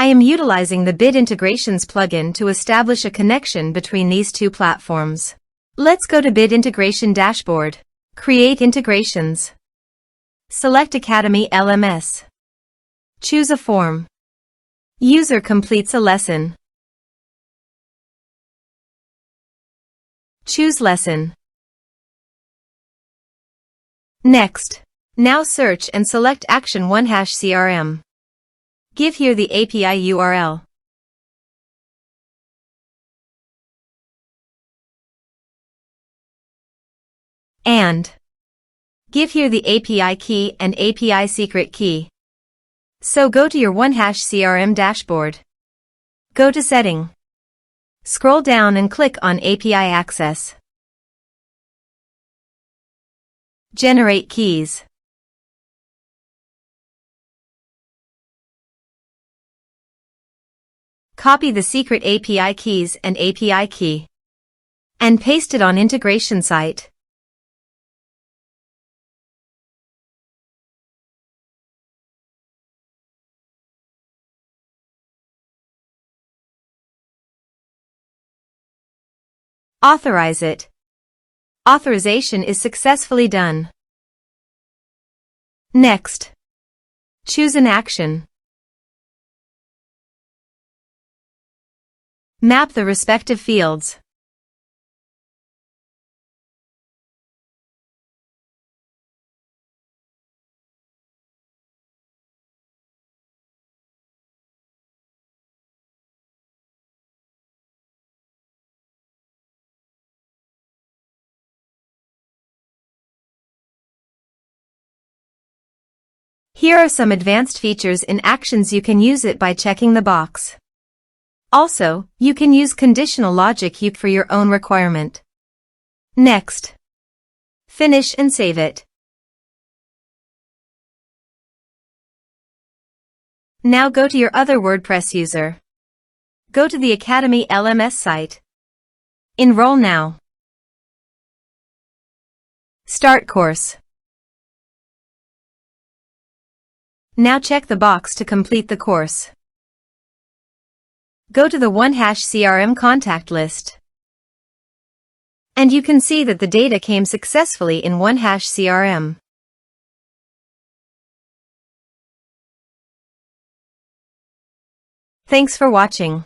I am utilizing the Bit Integrations plugin to establish a connection between these two platforms. Let's go to Bit Integration Dashboard. Create integrations. Select Academy LMS. Choose a form. User completes a lesson. Choose lesson. Next. Now search and select Action OneHash CRM. Give here the API URL. And give here the API key and API secret key. So go to your OneHash CRM dashboard. Go to Setting. Scroll down and click on API Access. Generate keys. Copy the secret API keys and API key. And paste it on integration site. Authorize it. Authorization is successfully done. Next. Choose an action. Map the respective fields. Here are some advanced features in Actions. You can use it by checking the box. Also, you can use conditional logic for your own requirement. Next. Finish and save it. Now go to your other WordPress user. Go to the Academy LMS site. Enroll now. Start course. Now check the box to complete the course. Go to the OneHash CRM contact list. And you can see that the data came successfully in OneHash CRM. Thanks for watching.